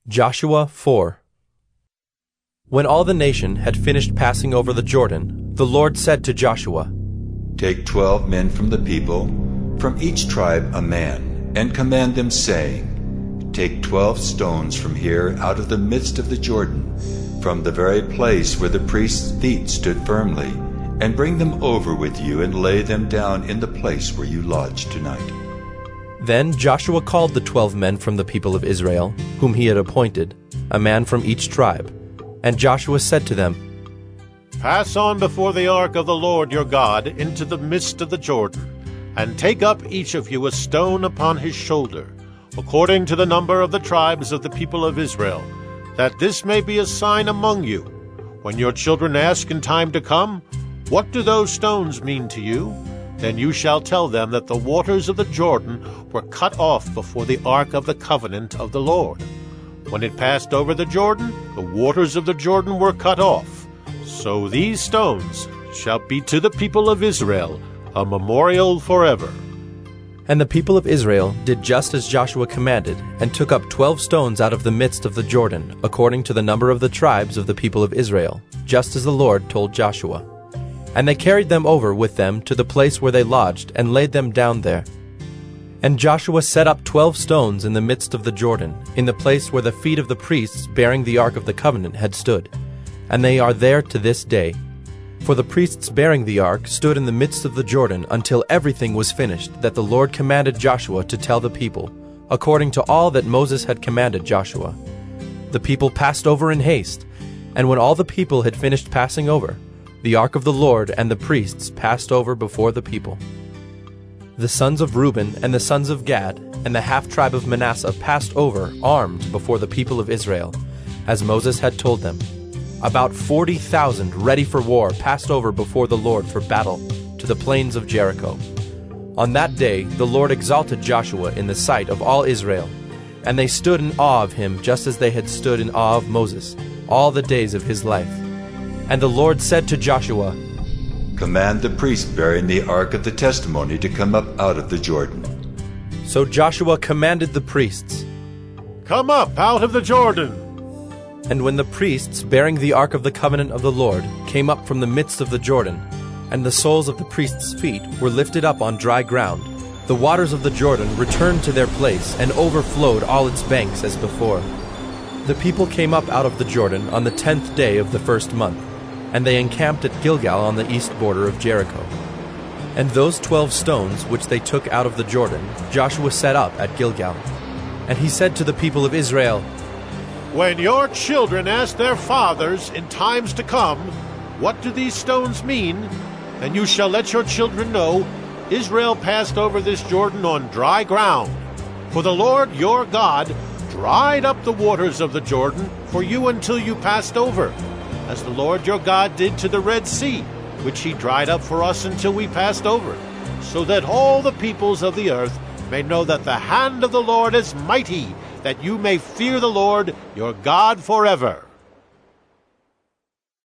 Joshua 4. When all the nation had finished passing over the Jordan, the Lord said to Joshua, Take 12 men from the people, from each tribe a man, and command them, saying, Take 12 stones from here out of the midst of the Jordan, from the very place where the priest's feet stood firmly, and bring them over with you and lay them down in the place where you lodge tonight. Then Joshua called the 12 men from the people of Israel, whom he had appointed, a man from each tribe. And Joshua said to them, Pass on before the ark of the Lord your God into the midst of the Jordan, and take up each of you a stone upon his shoulder, according to the number of the tribes of the people of Israel, that this may be a sign among you. When your children ask in time to come, What do those stones mean to you? Then you shall tell them that the waters of the Jordan were cut off before the ark of the covenant of the Lord. When it passed over the Jordan, the waters of the Jordan were cut off. So these stones shall be to the people of Israel a memorial forever. And the people of Israel did just as Joshua commanded, and took up 12 stones out of the midst of the Jordan, according to the number of the tribes of the people of Israel, just as the Lord told Joshua. And they carried them over with them to the place where they lodged, and laid them down there. And Joshua set up 12 stones in the midst of the Jordan, in the place where the feet of the priests bearing the ark of the covenant had stood. And they are there to this day. For the priests bearing the ark stood in the midst of the Jordan until everything was finished that the Lord commanded Joshua to tell the people, according to all that Moses had commanded Joshua. The people passed over in haste, and when all the people had finished passing over, the ark of the Lord and the priests passed over before the people. The sons of Reuben and the sons of Gad and the half-tribe of Manasseh passed over armed before the people of Israel, as Moses had told them. About 40,000 ready for war passed over before the Lord for battle to the plains of Jericho. On that day the Lord exalted Joshua in the sight of all Israel, and they stood in awe of him just as they had stood in awe of Moses all the days of his life. And the Lord said to Joshua, Command the priest bearing the ark of the testimony to come up out of the Jordan. So Joshua commanded the priests, Come up out of the Jordan. And when the priests bearing the ark of the covenant of the Lord came up from the midst of the Jordan, and the soles of the priests' feet were lifted up on dry ground, the waters of the Jordan returned to their place and overflowed all its banks as before. The people came up out of the Jordan on the 10th day of the first month, and they encamped at Gilgal on the east border of Jericho. And those 12 stones which they took out of the Jordan Joshua set up at Gilgal. And he said to the people of Israel, When your children ask their fathers in times to come, What do these stones mean? Then you shall let your children know, Israel passed over this Jordan on dry ground. For the Lord your God dried up the waters of the Jordan for you until you passed over, as the Lord your God did to the Red Sea, which he dried up for us until we passed over, so that all the peoples of the earth may know that the hand of the Lord is mighty, that you may fear the Lord your God forever.